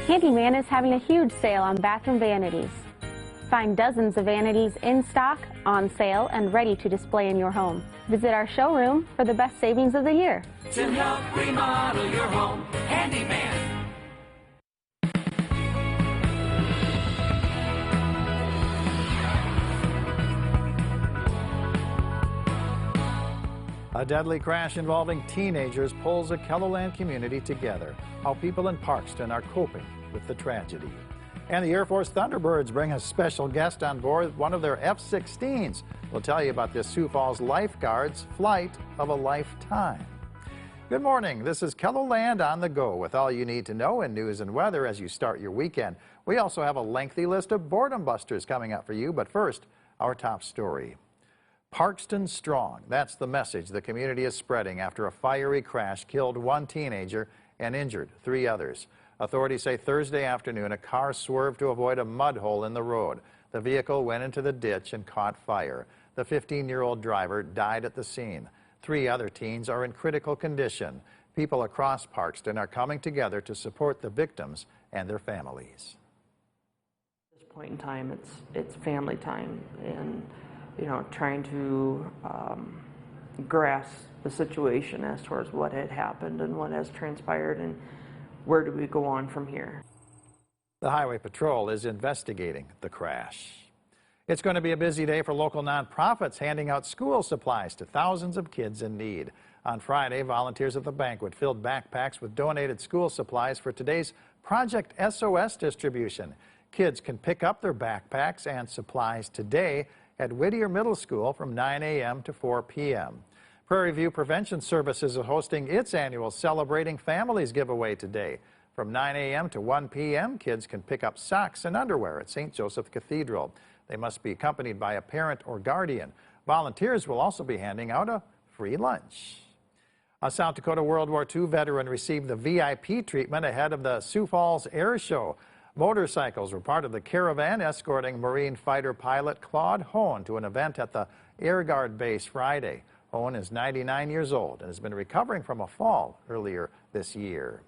Handyman is having a huge sale on bathroom vanities. Find dozens of vanities in stock, on sale, and ready to display in your home. Visit our showroom for the best savings of the year. To help remodel your home, Handyman. A deadly crash involving teenagers pulls a KELOLAND community together. How people in Parkston are coping with the tragedy. And the Air Force Thunderbirds bring a special guest on board one of their F-16s. We'll tell you about this Sioux Falls lifeguard's flight of a lifetime. Good morning. This is KELOLAND on the go with all you need to know in news and weather as you start your weekend. We also have a lengthy list of boredom busters coming up for you, but first, our top story. Parkston strong. That's the message the community is spreading after a fiery crash killed one teenager and injured 3 others. Authorities say Thursday afternoon a car swerved to avoid a mud hole in the road. The vehicle went into the ditch and caught fire. The 15-year-old driver died at the scene. 3 other teens are in critical condition. People across Parkston are coming together to support the victims and their families. At this point in time, it's family time, and trying to grasp the situation as towards what had happened and what has transpired and where do we go on from here. The Highway Patrol is investigating the crash. It's going to be a busy day for local nonprofits handing out school supplies to thousands of kids in need. On Friday, volunteers at the banquet filled backpacks with donated school supplies for today's Project SOS distribution. Kids can pick up their backpacks and supplies today at Whittier Middle School from 9 a.m. to 4 p.m. Prairie View Prevention Services is hosting its annual Celebrating Families giveaway today. From 9 a.m. to 1 p.m., kids can pick up socks and underwear at St. Joseph Cathedral. They must be accompanied by a parent or guardian. Volunteers will also be handing out a free lunch. A South Dakota World War II veteran received the VIP treatment ahead of the Sioux Falls Air Show. Motorcycles were part of the caravan escorting Marine fighter pilot Claude Hone to an event at the Air Guard base Friday. Hone is 99 years old and has been recovering from a fall earlier this year.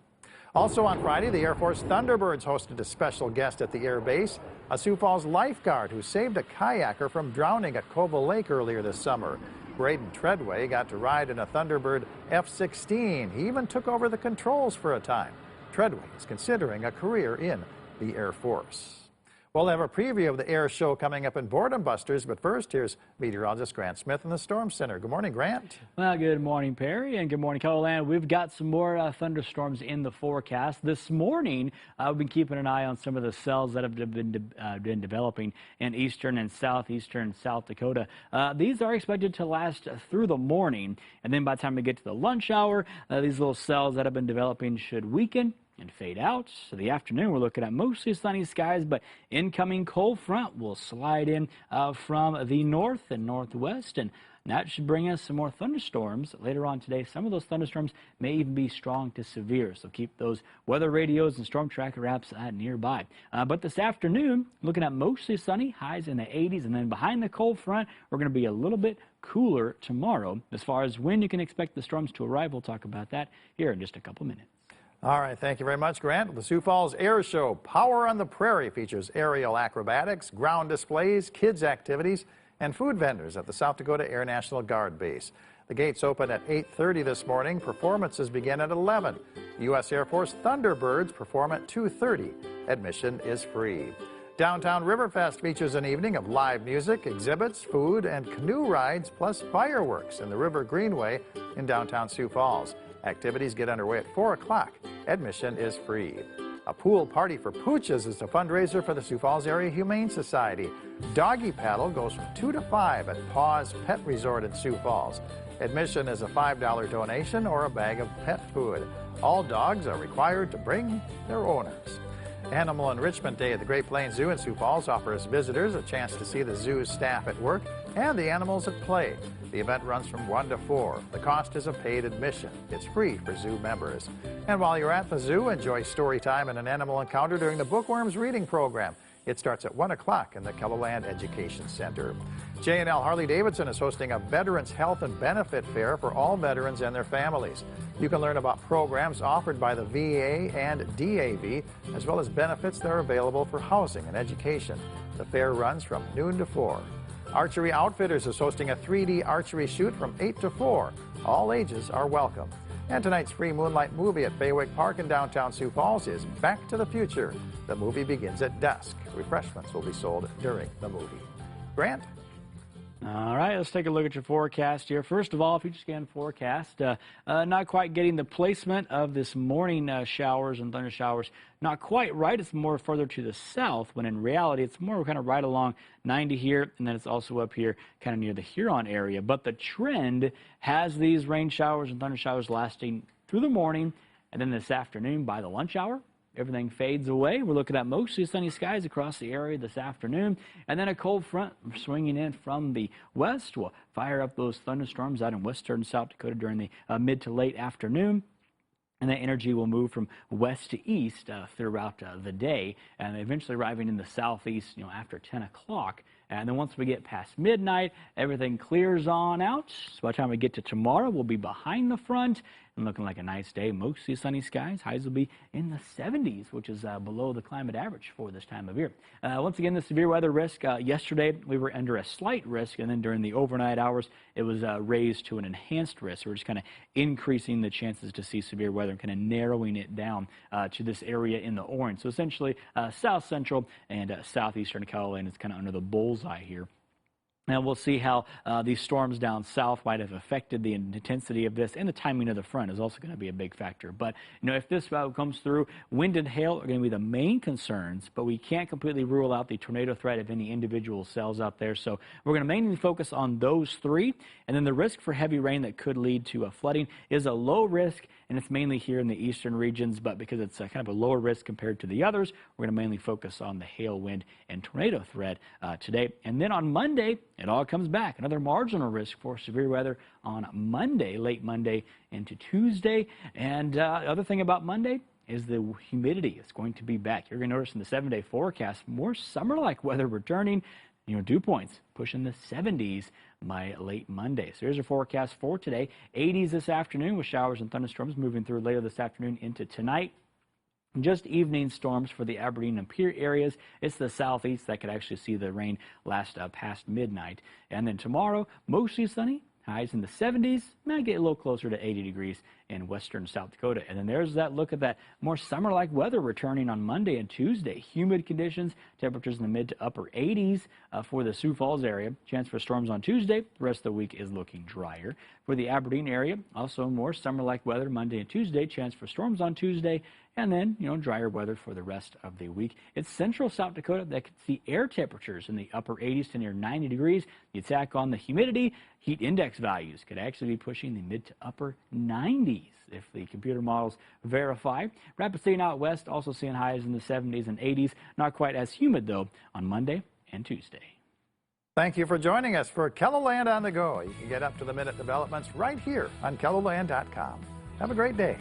Also on Friday, the Air Force Thunderbirds hosted a special guest at the air base, a Sioux Falls lifeguard who saved a kayaker from drowning at Koval Lake earlier this summer. Braden Treadway got to ride in a Thunderbird F-16. He even took over the controls for a time. Treadway is considering a career in the Air Force. We'll have a preview of the air show coming up in Boredom Busters, but first, here's meteorologist Grant Smith in the Storm Center. Good morning, Grant. Well, good morning, Perry, and good morning, KELOLAND. We've got some more thunderstorms in the forecast. This morning, we've been keeping an eye on some of the cells that have been developing in eastern and southeastern South Dakota. These are expected to last through the morning, and then by the time we get to the lunch hour, these little cells that have been developing should weaken and fade out. So the afternoon, we're looking at mostly sunny skies, but incoming cold front will slide in from the north and northwest, and that should bring us some more thunderstorms later on today. Some of those thunderstorms may even be strong to severe, so keep those weather radios and storm tracker apps nearby. But this afternoon, looking at mostly sunny, highs in the 80s, and then behind the cold front, we're going to be a little bit cooler tomorrow. As far as when you can expect the storms to arrive, we'll talk about that here in just a couple minutes. All right, thank you very much, Grant. The Sioux Falls Air Show, Power on the Prairie, features aerial acrobatics, ground displays, kids' activities, and food vendors at the South Dakota Air National Guard Base. The gates open at 8:30 this morning. Performances begin at 11. U.S. Air Force Thunderbirds perform at 2:30. Admission is free. Downtown Riverfest features an evening of live music, exhibits, food, and canoe rides, plus fireworks in the River Greenway in downtown Sioux Falls. Activities get underway at 4 o'clock. Admission is free. A pool party for pooches is a fundraiser for the Sioux Falls Area Humane Society. Doggy paddle goes from 2 to 5 at Paws Pet Resort in Sioux Falls. Admission is a $5 donation or a bag of pet food. All dogs are required to bring their owners. Animal Enrichment Day at the Great Plains Zoo in Sioux Falls offers visitors a chance to see the zoo's staff at work and the animals at play. The event runs from 1 to 4. The cost is a paid admission. It's free for zoo members. And while you're at the zoo, enjoy story time and an animal encounter during the Bookworms reading program. It starts at 1 o'clock in the KELOLAND Education Center. J&L Harley-Davidson is hosting a Veterans Health and Benefit Fair for all veterans and their families. You can learn about programs offered by the VA and DAV, as well as benefits that are available for housing and education. The fair runs from noon to 4. Archery Outfitters is hosting a 3D archery shoot from 8 to 4. All ages are welcome. And tonight's free moonlight movie at Baywick Park in downtown Sioux Falls is Back to the Future. The movie begins at dusk. Refreshments will be sold during the movie. Grant? All right, let's take a look at your forecast here. First of all, future scan forecast, not quite getting the placement of this morning showers and thunder showers. Not quite right. It's more further to the south, when in reality it's more kind of right along 90 here, and then it's also up here kind of near the Huron area. But the trend has these rain showers and thunder showers lasting through the morning, and then this afternoon by the lunch hour, everything fades away. We're looking at mostly sunny skies across the area this afternoon. And then a cold front swinging in from the west will fire up those thunderstorms out in western South Dakota during the mid to late afternoon. And that energy will move from west to east throughout the day, and eventually arriving in the southeast, after 10 o'clock. And then once we get past midnight, everything clears on out. So by the time we get to tomorrow, we'll be behind the front and looking like a nice day. Mostly sunny skies. Highs will be in the 70s, which is below the climate average for this time of year. Once again, the severe weather risk. Yesterday, we were under a slight risk, and then during the overnight hours, it was raised to an enhanced risk. So we're just kind of increasing the chances to see severe weather and kind of narrowing it down to this area in the orange. So essentially, south central and southeastern KELOLAND is kind of under the bullseye here. And we'll see how these storms down south might have affected the intensity of this, and the timing of the front is also going to be a big factor. But, if this comes through, wind and hail are going to be the main concerns, but we can't completely rule out the tornado threat of any individual cells out there. So we're going to mainly focus on those three. And then the risk for heavy rain that could lead to flooding is a low risk, and it's mainly here in the eastern regions. But because it's kind of a lower risk compared to the others, we're going to mainly focus on the hail, wind, and tornado threat today. And then on Monday, it all comes back. Another marginal risk for severe weather on Monday, late Monday into Tuesday. And the other thing about Monday is the humidity is going to be back. You're going to notice in the 7-day forecast, more summer-like weather returning. Dew points pushing the 70s by late Monday. So here's your forecast for today. 80s this afternoon with showers and thunderstorms moving through later this afternoon into tonight. Just evening storms for the Aberdeen and Pierre areas. It's the southeast that could actually see the rain last past midnight. And then tomorrow, mostly sunny. Highs in the 70s, might get a little closer to 80 degrees in western South Dakota. And then there's that look at that more summer-like weather returning on Monday and Tuesday. Humid conditions, temperatures in the mid to upper 80s for the Sioux Falls area. Chance for storms on Tuesday. The rest of the week is looking drier. For the Aberdeen area, also more summer-like weather Monday and Tuesday. Chance for storms on Tuesday. And then, drier weather for the rest of the week. It's central South Dakota that could see air temperatures in the upper 80s to near 90 degrees. You tack on the humidity, heat index values could actually be pushing the mid to upper 90s if the computer models verify. Rapid City out west also seeing highs in the 70s and 80s. Not quite as humid, though, on Monday and Tuesday. Thank you for joining us for KELOLAND on the Go. You can get up-to-the-minute developments right here on KELOLAND.com. Have a great day.